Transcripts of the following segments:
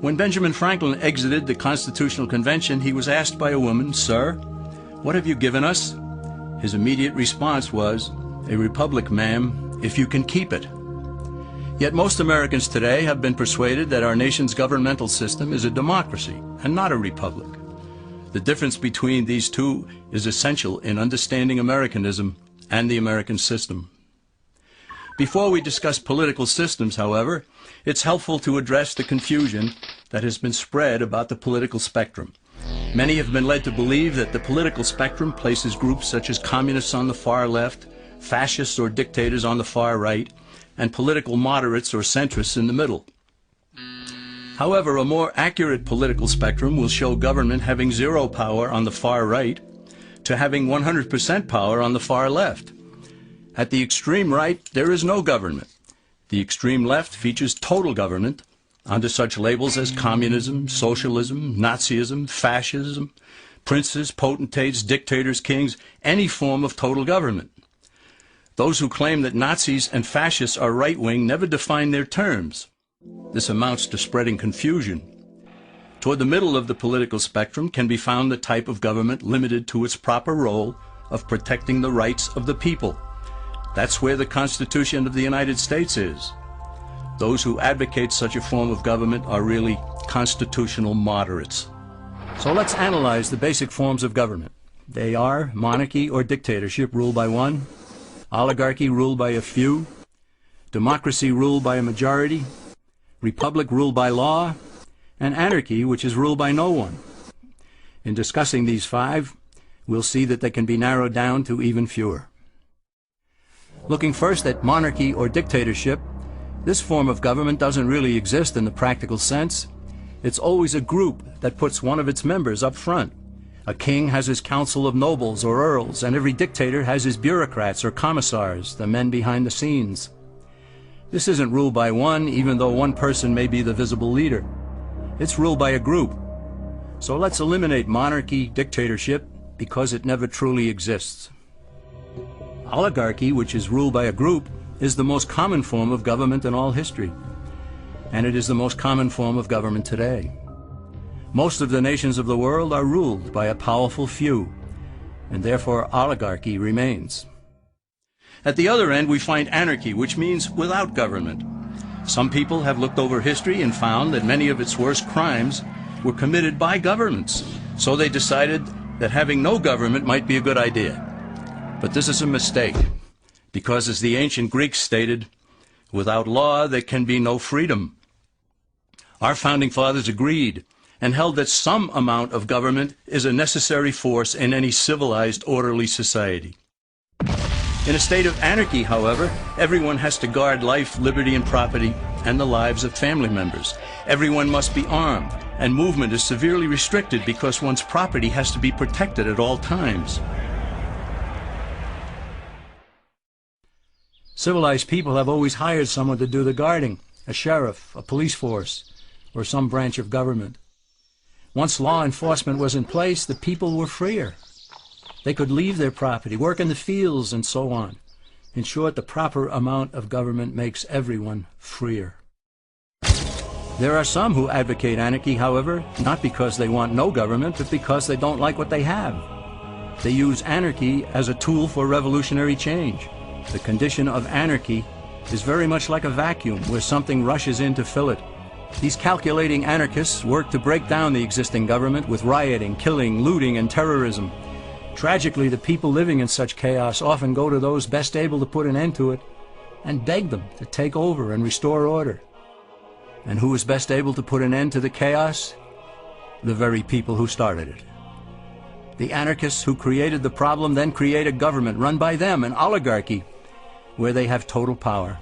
When Benjamin Franklin exited the Constitutional Convention, he was asked by a woman, "Sir, what have you given us?" His immediate response was, "A republic, ma'am, if you can keep it." Yet most Americans today have been persuaded that our nation's governmental system is a democracy and not a republic. The difference between these two is essential in understanding Americanism and the American system. Before we discuss political systems, however, it's helpful to address the confusion that has been spread about the political spectrum. Many have been led to believe that the political spectrum places groups such as communists on the far left, fascists or dictators on the far right, and political moderates or centrists in the middle. However, a more accurate political spectrum will show government having zero power on the far right to having 100% power on the far left. At the extreme right, there is no government. The extreme left features total government under such labels as communism, socialism, Nazism, fascism, princes, potentates, dictators, kings, any form of total government. Those who claim that Nazis and fascists are right-wing never define their terms. This amounts to spreading confusion. Toward the middle of the political spectrum can be found the type of government limited to its proper role of protecting the rights of the people. That's where the Constitution of the United States is. Those who advocate such a form of government are really constitutional moderates. So let's analyze the basic forms of government. They are monarchy or dictatorship ruled by one, oligarchy ruled by a few, democracy ruled by a majority, republic ruled by law, and anarchy, which is ruled by no one. In discussing these five, we'll see that they can be narrowed down to even fewer. Looking first at monarchy or dictatorship, this form of government doesn't really exist in the practical sense. It's always a group that puts one of its members up front. A king has his council of nobles or earls, and every dictator has his bureaucrats or commissars, the men behind the scenes. This isn't ruled by one, even though one person may be the visible leader. It's ruled by a group. So let's eliminate monarchy, dictatorship, because it never truly exists. Oligarchy, which is ruled by a group, is the most common form of government in all history. And it is the most common form of government today. Most of the nations of the world are ruled by a powerful few, and therefore oligarchy remains. At the other end, we find anarchy, which means without government. Some people have looked over history and found that many of its worst crimes were committed by governments. So they decided that having no government might be a good idea. But this is a mistake, because as the ancient Greeks stated, without law there can be no freedom. Our founding fathers agreed and held that some amount of government is a necessary force in any civilized, orderly society. In a state of anarchy, however, everyone has to guard life, liberty, and property, and the lives of family members. Everyone must be armed, and movement is severely restricted because one's property has to be protected at all times. Civilized people have always hired someone to do the guarding, a sheriff, a police force, or some branch of government. Once law enforcement was in place, the people were freer. They could leave their property, work in the fields, and so on. In short, the proper amount of government makes everyone freer. There are some who advocate anarchy, however, not because they want no government, but because they don't like what they have. They use anarchy as a tool for revolutionary change. The condition of anarchy is very much like a vacuum where something rushes in to fill it. These calculating anarchists work to break down the existing government with rioting, killing, looting, and terrorism. Tragically, the people living in such chaos often go to those best able to put an end to it and beg them to take over and restore order. And who is best able to put an end to the chaos? The very people who started it. The anarchists who created the problem then create a government run by them, an oligarchy, where they have total power.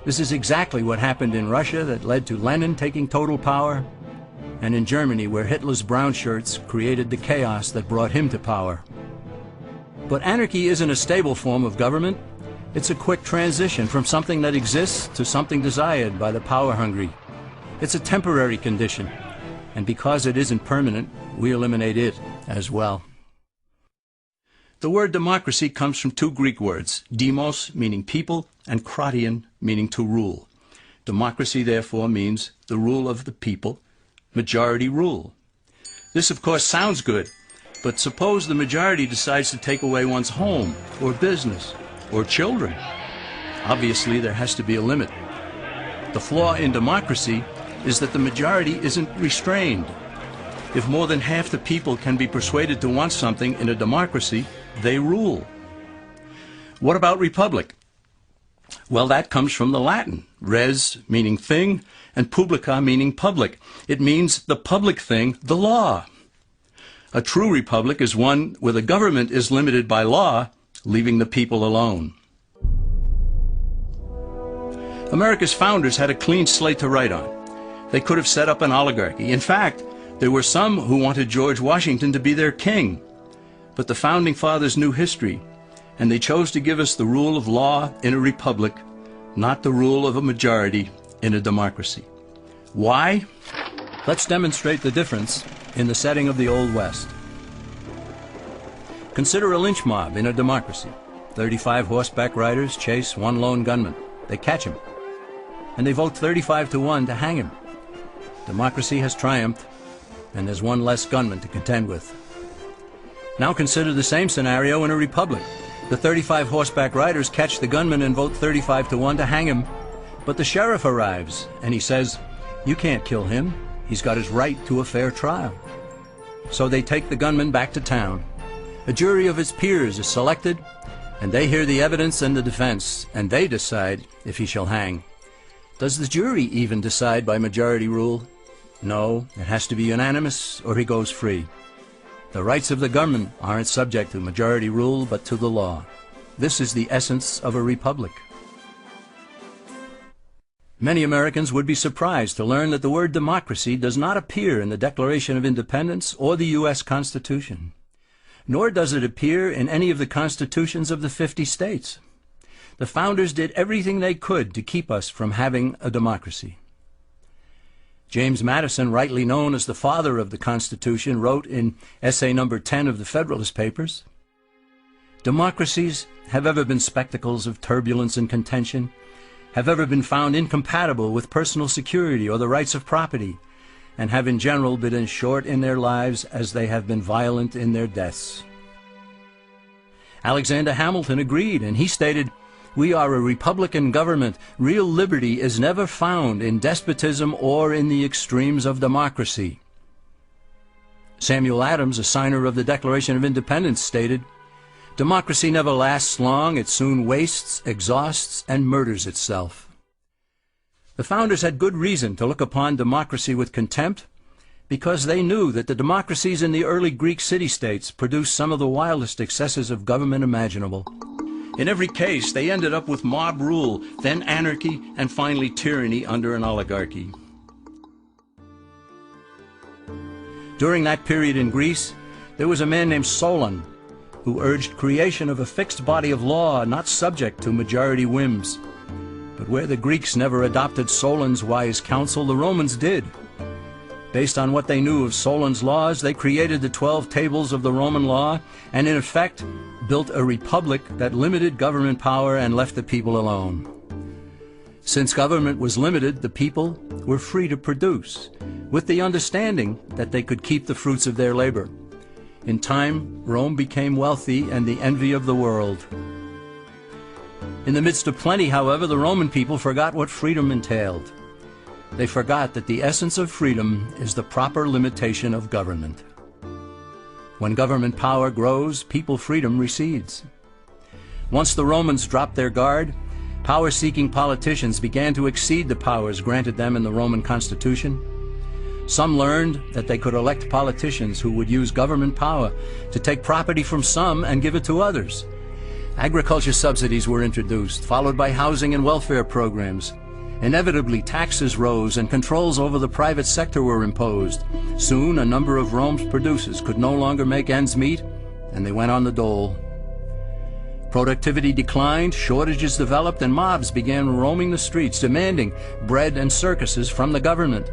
This is exactly what happened in Russia that led to Lenin taking total power, and in Germany where Hitler's brown shirts created the chaos that brought him to power. But anarchy isn't a stable form of government. It's a quick transition from something that exists to something desired by the power-hungry. It's a temporary condition, and because it isn't permanent, we eliminate it as well. The word democracy comes from two Greek words, demos, meaning people, and kratein, meaning to rule. Democracy, therefore, means the rule of the people, majority rule. This, of course, sounds good, but suppose the majority decides to take away one's home, or business, or children. Obviously, there has to be a limit. The flaw in democracy is that the majority isn't restrained. If more than half the people can be persuaded to want something in a democracy, they rule. What about republic? Well, that comes from the Latin, res meaning thing, and publica meaning public. It means the public thing, the law. A true republic is one where the government is limited by law, leaving the people alone. America's founders had a clean slate to write on. They could have set up an oligarchy. In fact, there were some who wanted George Washington to be their king. But the founding fathers knew history, and they chose to give us the rule of law in a republic, not the rule of a majority in a democracy. Why? Let's demonstrate the difference in the setting of the Old West. Consider a lynch mob in a democracy. 35 horseback riders chase one lone gunman. They catch him, and they vote 35-1 to hang him. Democracy has triumphed, and there's one less gunman to contend with. Now consider the same scenario in a republic. The 35 horseback riders catch the gunman and vote 35-1 to hang him, but the sheriff arrives, and he says, "You can't kill him. He's got his right to a fair trial." So they take the gunman back to town. A jury of his peers is selected, and they hear the evidence and the defense, and they decide if he shall hang. Does the jury even decide by majority rule? No, it has to be unanimous or he goes free. The rights of the gunman aren't subject to majority rule but to the law. This is the essence of a republic. Many Americans would be surprised to learn that the word democracy does not appear in the Declaration of Independence or the U.S. Constitution, nor does it appear in any of the constitutions of the 50 states. The founders did everything they could to keep us from having a democracy. James Madison, rightly known as the father of the Constitution, wrote in essay number 10 of the Federalist Papers, "Democracies have ever been spectacles of turbulence and contention, have ever been found incompatible with personal security or the rights of property, and have in general been as short in their lives as they have been violent in their deaths." Alexander Hamilton agreed, and he stated, "We are a republican government. Real liberty is never found in despotism or in the extremes of democracy." Samuel Adams, a signer of the Declaration of Independence, stated, "Democracy never lasts long. It soon wastes, exhausts, and murders itself." The founders had good reason to look upon democracy with contempt, because they knew that the democracies in the early Greek city-states produced some of the wildest excesses of government imaginable. In every case, they ended up with mob rule, then anarchy, and finally tyranny under an oligarchy. During that period in Greece, there was a man named Solon, who urged creation of a fixed body of law not subject to majority whims. But where the Greeks never adopted Solon's wise counsel, the Romans did. Based on what they knew of Solon's laws, they created the 12 tables of the Roman law, and in effect built a republic that limited government power and left the people alone. Since government was limited, the people were free to produce, with the understanding that they could keep the fruits of their labor. In time, Rome became wealthy and the envy of the world. In the midst of plenty, however, the Roman people forgot what freedom entailed. They forgot that the essence of freedom is the proper limitation of government. When government power grows, people freedom recedes. Once the Romans dropped their guard, power-seeking politicians began to exceed the powers granted them in the Roman Constitution. Some learned that they could elect politicians who would use government power to take property from some and give it to others. Agriculture subsidies were introduced, followed by housing and welfare programs. Inevitably, taxes rose and controls over the private sector were imposed. Soon, a number of Rome's producers could no longer make ends meet, and they went on the dole. Productivity declined, shortages developed, and mobs began roaming the streets, demanding bread and circuses from the government.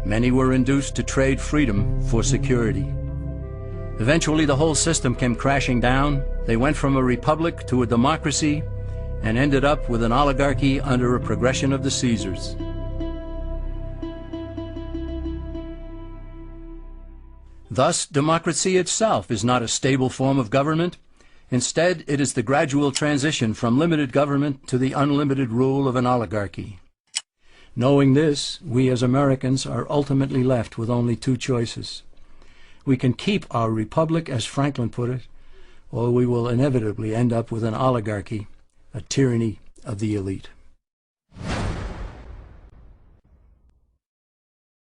Many were induced to trade freedom for security. Eventually, the whole system came crashing down. They went from a republic to a democracy, and ended up with an oligarchy under a progression of the Caesars. Thus, democracy itself is not a stable form of government. Instead, it is the gradual transition from limited government to the unlimited rule of an oligarchy. Knowing this, we as Americans are ultimately left with only two choices. We can keep our republic, as Franklin put it, or we will inevitably end up with an oligarchy, a tyranny of the elite.